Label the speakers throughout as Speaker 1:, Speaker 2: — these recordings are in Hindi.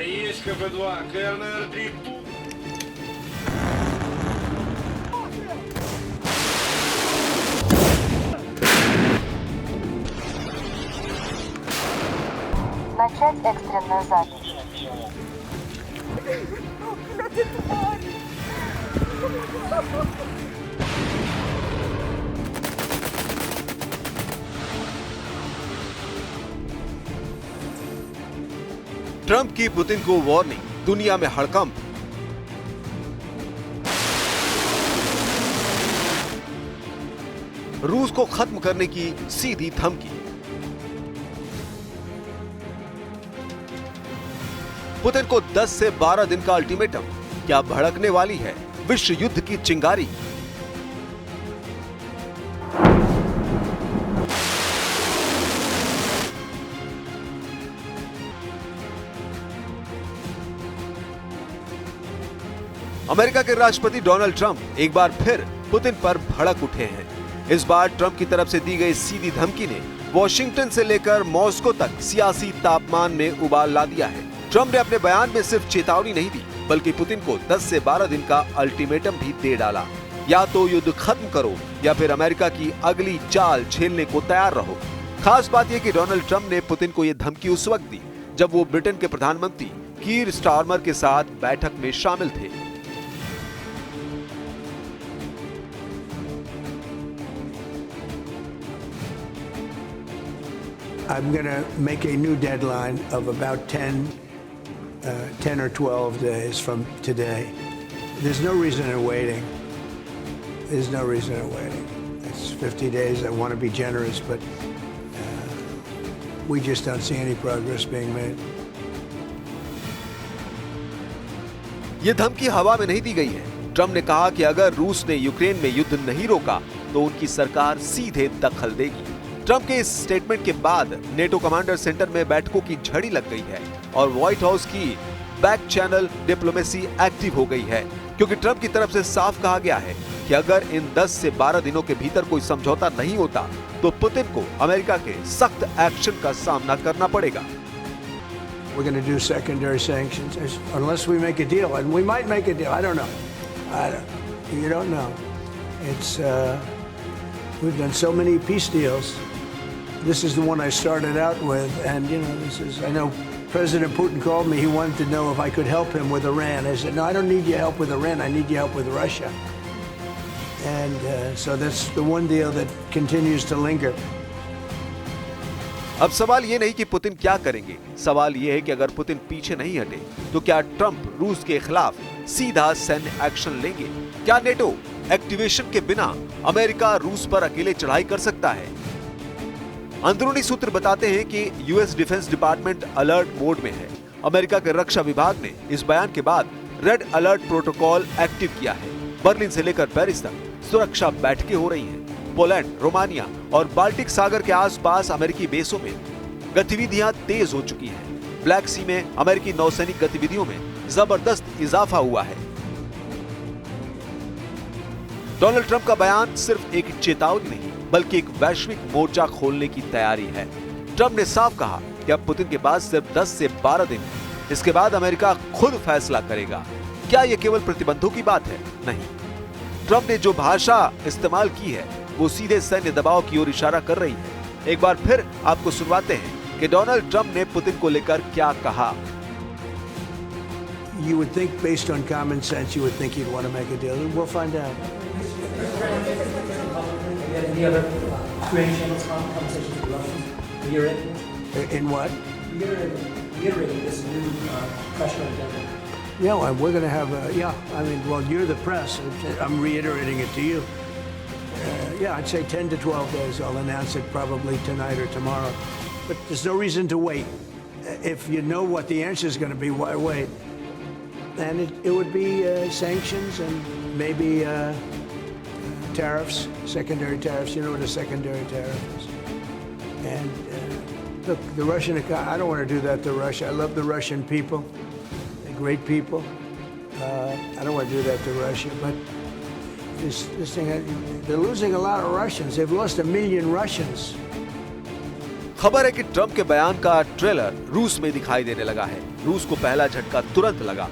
Speaker 1: Яичко B2, КРНР-3.
Speaker 2: Начать экстренную запись.
Speaker 3: ट्रंप की पुतिन को वार्निंग, दुनिया में हड़कंप। रूस को खत्म करने की सीधी धमकी। पुतिन को 10 से 12 दिन का अल्टीमेटम, क्या भड़कने वाली है विश्व युद्ध की चिंगारी? अमेरिका के राष्ट्रपति डोनाल्ड ट्रंप एक बार फिर पुतिन पर भड़क उठे हैं। इस बार ट्रंप की तरफ से दी गई सीधी धमकी ने वॉशिंगटन से लेकर मॉस्को तक सियासी तापमान में उबाल ला दिया है। ट्रंप ने अपने बयान में सिर्फ चेतावनी नहीं दी, बल्कि पुतिन को 10 से 12 दिन का अल्टीमेटम भी दे डाला। या तो युद्ध खत्म करो या फिर अमेरिका की अगली चाल झेलने को तैयार रहो। खास बात यह कि डोनाल्ड ट्रंप ने पुतिन को यह धमकी उस वक्त दी जब वो ब्रिटेन के प्रधानमंत्री कीर स्टारमर के साथ बैठक में शामिल थे।
Speaker 4: I'm going to make a new deadline of about 10 or 12 days from today. There's no reason in waiting. There's no reason in waiting. It's 50 days. I want to be generous, but we just don't see any progress being made.
Speaker 3: ये धमकी हवा में नहीं दी गई है। ट्रंप ने कहा कि अगर रूस ने यूक्रेन में युद्ध नहीं रोका तो उनकी सरकार सीधे दखल देगी। ट्रंप के इस स्टेटमेंट के बाद नेटो कमांडर सेंटर में बैठकों की झड़ी लग गई है और व्हाइट हाउस की बैक चैनल डिप्लोमेसी एक्टिव हो गई है, क्योंकि ट्रंप की तरफ से साफ कहा गया है कि अगर इन 10 से 12 दिनों के भीतर कोई समझौता नहीं होता तो पुतिन को अमेरिका के सख्त एक्शन का सामना करना पड़ेगा।
Speaker 4: We're going to do secondary sanctions unless we make a deal, and we might make a deal. I don't know. You don't know. It's we've done so many peace deals. This is the one I started out with, and I know President Putin called me. He wanted to know if I could help him with Iran. I said, no, I don't need your help with Iran. I need your help with Russia. And so that's the one deal that continues to linger.
Speaker 3: अब सवाल ये नहीं कि पुतिन क्या करेंगे, सवाल ये है कि अगर पुतिन पीछे नहीं हटे तो क्या ट्रंप रूस के खिलाफ सीधा सैन्य एक्शन लेंगे? क्या नेटो एक्टिवेशन के बिना अमेरिका रूस पर अकेले चढ़ाई कर सकता है? अंदरूनी सूत्र बताते हैं कि US defence department alert mode में है। अमेरिका के रक्षा विभाग ने इस बयान के बाद रेड अलर्ट प्रोटोकॉल एक्टिव किया है। बर्लिन से लेकर पेरिस तक सुरक्षा बैठकें हो रही हैं। पोलैंड, रोमानिया और बाल्टिक सागर के आसपास अमेरिकी बेसों में गतिविधियां तेज हो चुकी हैं। ब्लैक सी में अमेरिकी नौसैनिक गतिविधियों में जबरदस्त इजाफा हुआ है। डोनाल्ड ट्रंप का बयान सिर्फ एक चेतावनी नहीं बल्कि एक वैश्विक मोर्चा खोलने की तैयारी है। ट्रंप ने साफ कहा कि अब पुतिन के पास सिर्फ 10 से 12 दिन है। इसके बाद अमेरिका खुद फैसला करेगा। क्या यह केवल प्रतिबंधों की बात है? नहीं। ट्रंप ने जो भाषा इस्तेमाल की है वो सीधे सैन्य दबाव की ओर इशारा कर रही है। एक बार फिर आपको सुनवाते हैं कि डोनाल्ड ट्रंप ने पुतिन को लेकर क्या कहा।
Speaker 4: You would think, based on common sense, you would think he'd want to make a deal. We'll find out.
Speaker 5: Any other training channels conversations with Russians? You're
Speaker 4: In what?
Speaker 5: reiterating this new pressure on Denver.
Speaker 4: Yeah, well, we're going to have I mean, well, you're the press. I'm reiterating it to you. Yeah, I'd say 10 to 12 days. I'll announce it probably tonight or tomorrow. But there's no reason to wait. If you know what the answer is going to be, why wait? And it would be sanctions and maybe tariffs, secondary tariffs. You know what a secondary tariff is. And look, the Russian economy, I don't want to do that to Russia. I love the Russian people. They're great people. I don't want to do that to Russia. But this thing, they're losing a lot of Russians. They've lost 1 million Russians.
Speaker 3: खबर है कि ट्रंप के बयान का ट्रेलर रूस में दिखाई देने लगा है। रूस को पहला झटका तुरंत लगा।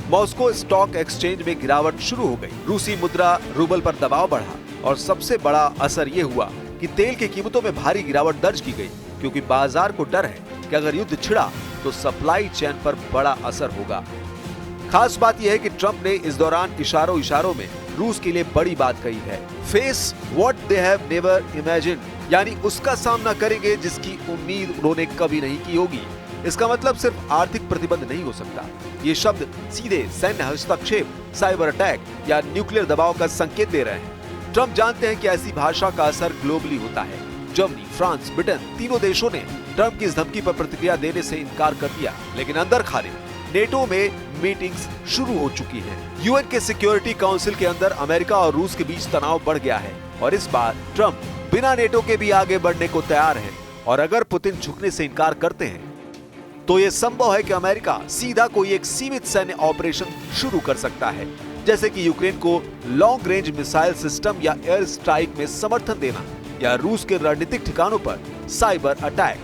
Speaker 3: मॉस्को स्टॉक एक्सचेंज में गिरावट शुरू हो गई। रूसी मुद्रा रूबल पर दबाव बढ़ा और सबसे बड़ा असर ये हुआ कि तेल की कीमतों में भारी गिरावट दर्ज की गई, क्योंकि बाजार को डर है कि अगर युद्ध छिड़ा तो सप्लाई चेन पर बड़ा असर होगा। खास बात यह है कि ट्रंप ने इस दौरान इशारों में रूस के लिए बड़ी बात कही है। Face what they have never imagined, यानी उसका सामना करेंगे जिसकी उम्मीद उन्होंने कभी नहीं की होगी। इसका मतलब सिर्फ आर्थिक प्रतिबंध नहीं हो सकता। ये शब्द सीधे सैन्य हस्तक्षेप, साइबर अटैक या न्यूक्लियर दबाव का संकेत दे रहे हैं। ट्रंप जानते हैं कि ऐसी भाषा का असर ग्लोबली होता है। जर्मनी, फ्रांस, ब्रिटेन तीनों देशों ने ट्रंप की इस धमकी पर प्रतिक्रिया देने से इनकार कर दिया, लेकिन अंदर खाने नेटो में मीटिंग्स शुरू हो चुकी हैं। यूएन के सिक्योरिटी काउंसिल के अंदर अमेरिका और रूस के बीच तनाव बढ़ गया है और इस बार ट्रंप बिना नेटो के भी आगे बढ़ने को तैयार है। और अगर पुतिन झुकने से इनकार करते हैं तो यह संभव है कि अमेरिका सीधा कोई एक सीमित सैन्य ऑपरेशन शुरू कर सकता है, जैसे कि यूक्रेन को लॉन्ग रेंज मिसाइल सिस्टम या एयर स्ट्राइक में समर्थन देना या रूस के रणनीतिक ठिकानों पर साइबर अटैक।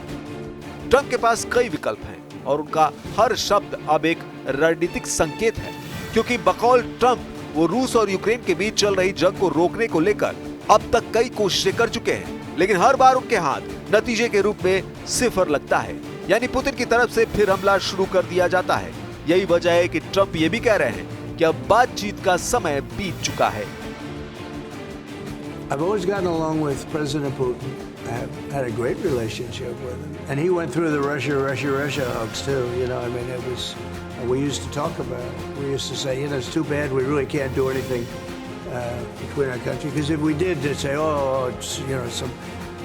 Speaker 3: ट्रंप के पास कई विकल्प हैं और उनका हर शब्द अब एक रणनीतिक संकेत है, क्योंकि बकौल ट्रंप वो रूस और यूक्रेन के बीच चल रही जंग को रोकने को लेकर अब तक कई कोशिशें कर चुके हैं, लेकिन हर बार उनके हाथ नतीजे के रूप में सिफर लगता है, यानी पुतिन की तरफ से फिर हमला शुरू कर दिया जाता है। यही वजह है कि ट्रंप ये भी कह रहे हैं कि अब बातचीत का समय बीत चुका है।
Speaker 4: I've always gotten along with President Putin. I've had a great relationship with him. And he went through the Russia hoax too. You know, I mean, it was, we used to talk about it. We used to say, you know, it's too bad we really can't do anything between our countries. Because if we did, they'd say, oh, it's, you know, some.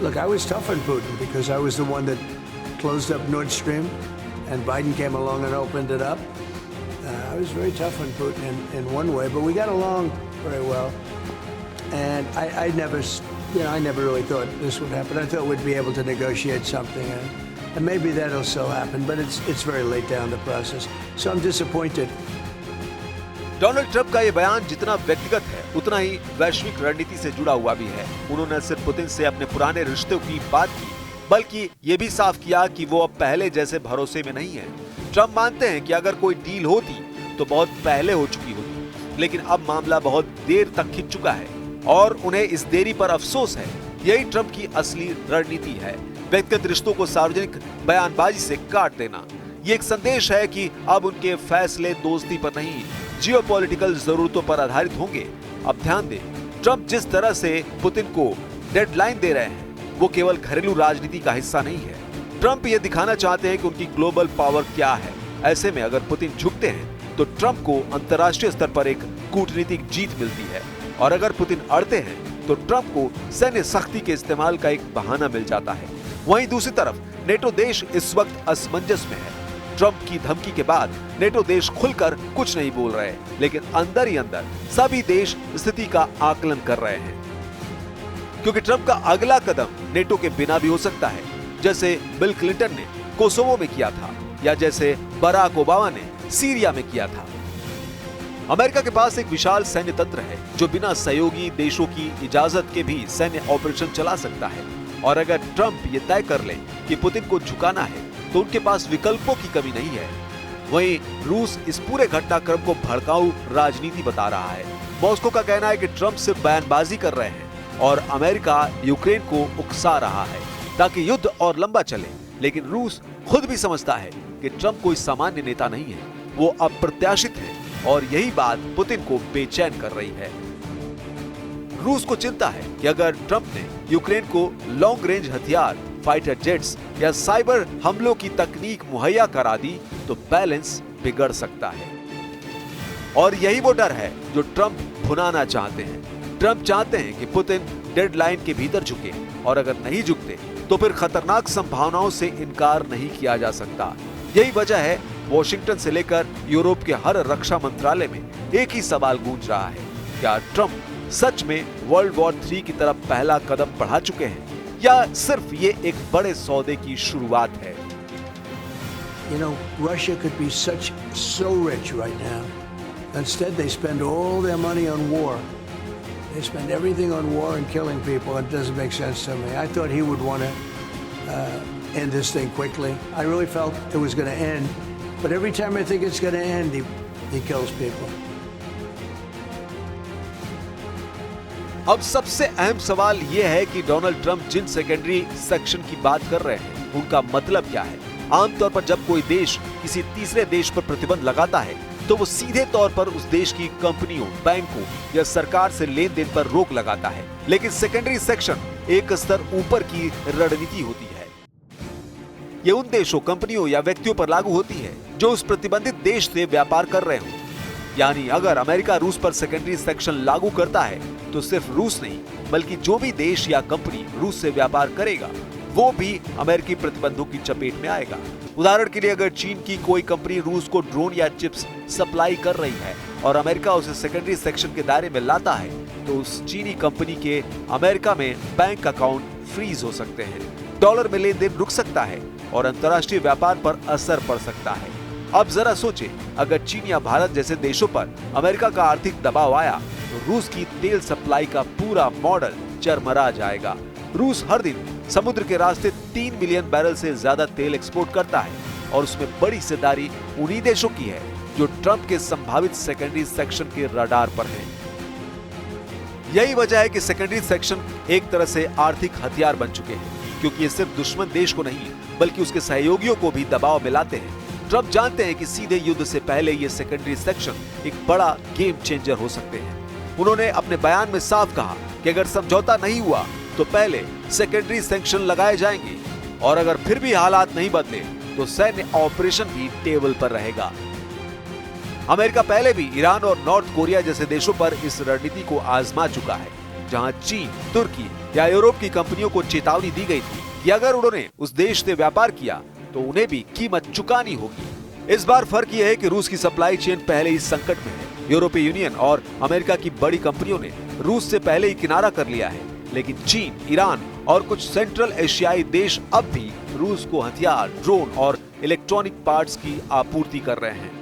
Speaker 4: Look, I was tough on Putin because I was the one that closed up Nord Stream and Biden came along and opened it up. I was very tough on Putin in one way, but we got along very well. And I never, you know, I never really thought this would happen. I thought we'd be able to negotiate something, and maybe that'll still happen. But it's very late down the process, so I'm disappointed.
Speaker 3: Donald Trump का ये बयान जितना व्यक्तिगत है उतना ही वैश्विक रणनीति से जुड़ा हुआ भी है। उन्होंने सिर्फ पुतिन से अपने पुराने रिश्तों की बात की, बल्कि ये भी साफ किया कि वो अब पहले जैसे भरोसे में नहीं है। ट्रंप मानते हैं कि अगर कोई डील होती तो बहुत पहले हो चुकी होती, लेकिन अब मामला बहुत देर तक खिंच चुका है और उन्हें इस देरी पर अफसोस है। यही ट्रंप की असली रणनीति है, व्यक्तिगत रिश्तों को सार्वजनिक बयानबाजी से काट देना। ये एक संदेश है कि अब उनके फैसले दोस्ती पर नहीं, जियोपॉलिटिकल जरूरतों पर आधारित होंगे। अब ध्यान दें, ट्रंप जिस तरह से पुतिन को डेडलाइन दे रहे हैं वो केवल घरेलू राजनीति का हिस्सा नहीं है। ट्रंप ये दिखाना चाहते हैं कि उनकी ग्लोबल पावर क्या है। ऐसे में अगर पुतिन झुकते हैं तो ट्रंप को अंतर्राष्ट्रीय स्तर पर एक कूटनीतिक जीत मिलती है, और अगर पुतिन अड़ते हैं तो ट्रंप को सैन्य सख्ती के इस्तेमाल का एक बहाना मिल जाता है। वहीं दूसरी तरफ नेटो देश इस वक्त असमंजस में है। ट्रंप की धमकी के बाद नेटो देश खुलकर कुछ नहीं बोल रहे, लेकिन अंदर ही अंदर सभी देश स्थिति का आकलन कर रहे हैं, क्योंकि ट्रंप का अगला कदम नेटो के बिना भी हो सकता है, जैसे बिल क्लिंटन ने कोसोवो में किया था या जैसे बराक ओबामा ने सीरिया में किया था। अमेरिका के पास एक विशाल सैन्य तंत्र है जो बिना सहयोगी देशों की इजाजत के भी सैन्य ऑपरेशन चला सकता है, और अगर ट्रंप ये तय कर ले कि पुतिन को झुकाना है तो उनके पास विकल्पों की कमी नहीं है। वहीं रूस इस पूरे घटनाक्रम को भड़काऊ राजनीति बता रहा है। मॉस्को का कहना है कि ट्रंप सिर्फ बयानबाजी कर रहे हैं और अमेरिका यूक्रेन को उकसा रहा है ताकि युद्ध और लंबा चले, लेकिन रूस खुद भी समझता है कि ट्रंप कोई सामान्य नेता नहीं है, वो अप्रत्याशित है, और यही बात पुतिन को बेचैन कर रही है। रूस को चिंता है कि अगर ट्रंप ने यूक्रेन को लॉन्ग रेंज हथियार, फाइटर जेट्स या साइबर हमलों की तकनीक मुहैया करा दी तो बैलेंस बिगड़ सकता है, और यही वो डर है जो ट्रंप भुनाना चाहते हैं। ट्रंप चाहते हैं कि पुतिन डेडलाइन के भीतर झुके, और अगर नहीं झुकते तो फिर खतरनाक संभावनाओं से इनकार नहीं किया जा सकता। यही वजह है वॉशिंगटन से लेकर यूरोप के हर रक्षा मंत्रालय में एक ही सवाल गूंज रहा है, क्या ट्रंप सच में वर्ल्ड वॉर 3 की तरफ पहला कदम बढ़ा चुके हैं या सिर्फ ये एक बड़े सौदे की शुरुआत है?
Speaker 4: You know, Russia could be so rich right now. Instead, they spend all their money on war. They spend everything on war and killing people. It doesn't make sense to me. I thought he would want to end this thing quickly. I really felt it was going to end, but every time I think it's going to end, he kills people.
Speaker 3: अब सबसे अहम सवाल यह है कि डोनाल्ड ट्रंप जिन सेकेंडरी सेक्शन की बात कर रहे हैं उनका मतलब क्या है। आमतौर पर जब कोई देश किसी तीसरे देश पर प्रतिबंध लगाता है तो वो सीधे तौर पर उस देश की कंपनियों, बैंकों या सरकार से लेन देन पर रोक लगाता है, लेकिन सेकेंडरी सेक्शन एक स्तर ऊपर की रणनीति होती है। ये उन देशों, कंपनियों या व्यक्तियों पर लागू होती है जो उस प्रतिबंधित देश से व्यापार कर रहे हों। यानी अगर अमेरिका रूस पर सेकेंडरी सेक्शन लागू करता है तो सिर्फ रूस नहीं बल्कि जो भी देश या कंपनी रूस से व्यापार करेगा वो भी अमेरिकी प्रतिबंधों की चपेट में आएगा। उदाहरण के लिए अगर चीन की कोई कंपनी रूस को ड्रोन या चिप्स सप्लाई कर रही है और अमेरिका उसे सेकेंडरी सेक्शन के दायरे में लाता है तो उस चीनी कंपनी के अमेरिका में बैंक अकाउंट फ्रीज हो सकते हैं, डॉलर में लेन देन रुक सकता है और अंतर्राष्ट्रीय व्यापार पर असर पड़ सकता है। अब जरा सोचें, अगर चीन या भारत जैसे देशों पर अमेरिका का आर्थिक दबाव आया तो रूस की तेल सप्लाई का पूरा मॉडल चरमरा जाएगा। रूस हर दिन समुद्र के रास्ते 3 मिलियन बैरल से ज्यादा तेल एक्सपोर्ट करता है और उसमें बड़ी हिस्सेदारी उन्हीं देशों की है जो ट्रंप के संभावित सेकेंडरी सेक्शन के रडार पर हैं। यही वजह है कि सेकेंडरी सेक्शन एक तरह से आर्थिक हथियार बन चुके हैं, क्योंकि ये सिर्फ दुश्मन देश को नहीं बल्कि उसके सहयोगियों को भी दबाव में लाते हैं। ट्रंप जानते हैं कि सीधे युद्ध से पहले ये सेकेंडरी सेक्शन एक बड़ा गेम चेंजर हो सकते हैं। उन्होंने अपने बयान में साफ कहा कि अगर समझौता नहीं हुआ तो पहले सेकेंडरी सेक्शन लगाए जाएंगे और अगर फिर भी हालात नहीं बदले तो सैन्य ऑपरेशन भी टेबल पर रहेगा। अमेरिका पहले भी ईरान और नॉर्थ कोरिया जैसे देशों पर इस रणनीति को आजमा चुका है, जहां चीन, तुर्की या यूरोप की कंपनियों को चेतावनी दी गई थी कि अगर उन्होंने उस देश से व्यापार किया तो उन्हें भी कीमत चुकानी होगी। इस बार फर्क यह है कि रूस की सप्लाई चेन पहले ही संकट में है। यूरोपीय यूनियन और अमेरिका की बड़ी कंपनियों ने रूस से पहले ही किनारा कर लिया है, लेकिन चीन, ईरान और कुछ सेंट्रल एशियाई देश अब भी रूस को हथियार, ड्रोन और इलेक्ट्रॉनिक पार्ट्स की आपूर्ति कर रहे हैं।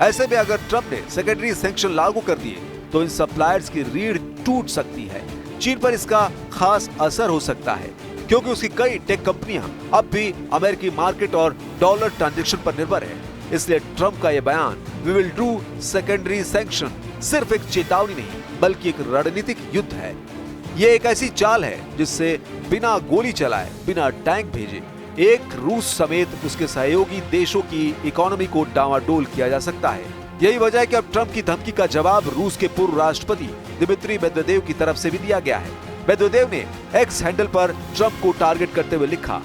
Speaker 3: ऐसे में अगर ट्रंप ने सेकेंडरी सैंक्शन लागू कर दिए तो इन सप्लायर्स की रीढ़ टूट सकती है। चीन पर इसका खास असर हो सकता है क्योंकि उसकी कई टेक कंपनियां अब भी अमेरिकी मार्केट और डॉलर ट्रांजैक्शन पर निर्भर है। इसलिए ट्रंप का यह बयान, we will do secondary sanction, सिर्फ एक चेतावनी नहीं बल्कि एक रणनीतिक युद्ध है। ये एक ऐसी चाल है जिससे बिना गोली चलाए, बिना टैंक भेजे एक रूस समेत उसके सहयोगी देशों की इकोनॉमी को डावाडोल किया जा सकता है। यही वजह है कि अब ट्रंप की धमकी का जवाब रूस के पूर्व राष्ट्रपति दिमित्री मेदवेदेव की तरफ से भी दिया गया है। मेदवेदेव ने एक्स हैंडल पर ट्रंप को टारगेट करते हुए लिखा,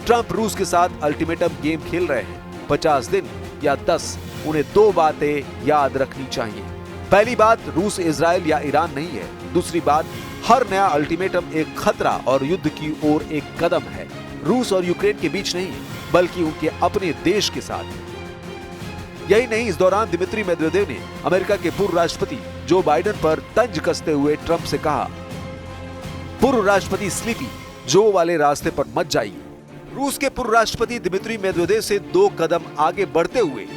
Speaker 3: ट्रंप रूस के साथ अल्टीमेटम गेम खेल रहे हैं। 50 दिन या 10, उन्हें 2 बातें याद रखनी चाहिए। पहली बात, रूस इजराइल या ईरान नहीं है। दूसरी बात, हर नया अल्टीमेटम एक खतरा और युद्ध की ओर एक कदम है। रूस और यूक्रेन के बीच नहीं बल्कि उनके अपने देश के साथ। यही नहीं, इस दौरान दिमित्री मेदवेदेव ने अमेरिका के पूर्व राष्ट्रपति जो बाइडेन पर तंज कसते हुए ट्रंप से कहा, पूर्व राष्ट्रपति स्लीपी, जो वाले रास्ते पर मत जाइए। रूस के पूर्व राष्ट्रपति दिमित्री मेदवेदेव से 2 कदम आगे बढ़ते हुए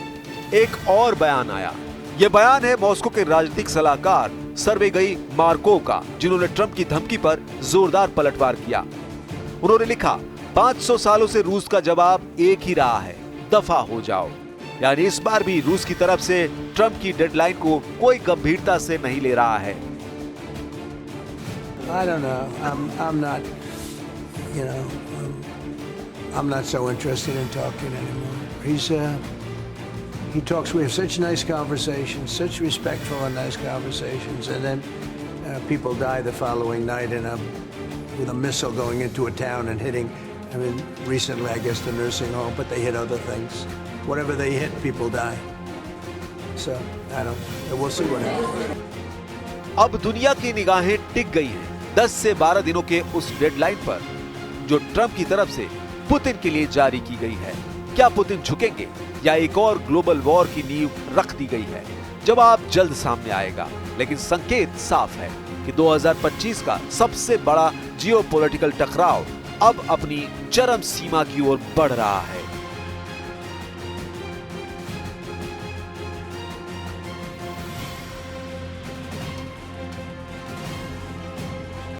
Speaker 3: एक और बयान आया। यह बयान है मॉस्को के राजनीतिक सलाहकार सर्गेई मार्कोव का, जिन्होंने ट्रंप की धमकी पर जोरदार पलटवार किया। उन्होंने लिखा, 500 सालों से रूस का जवाब एक ही रहा है, दफा हो जाओ। यानी इस बार भी रूस की तरफ से ट्रंप की डेडलाइन को कोई गंभीरता से नहीं ले रहा है।
Speaker 4: I don't know. I'm not, you know, I'm not so interested in talking anymore. He talks. We have such nice conversations, such respectful and nice conversations, and then people die the following night with a missile going into a town and hitting. I mean, recently, I guess, the nursing home, but they hit other things. Whatever they hit, people die. So, I don't. We'll see what happens.
Speaker 3: अब दुनिया की निगाहें टिक गई हैं 10 से 12 दिनों के उस डेडलाइन पर जो ट्रंप की तरफ से पुतिन के लिए जारी की गई है। क्या पुतिन झुकेंगे या एक और ग्लोबल वॉर की नींव रख दी गई है? जवाब जल्द सामने आएगा, लेकिन संकेत साफ है कि 2025 का सबसे बड़ा जियोपॉलिटिकल टकराव अब अपनी चरम सीमा की ओर बढ़ रहा है।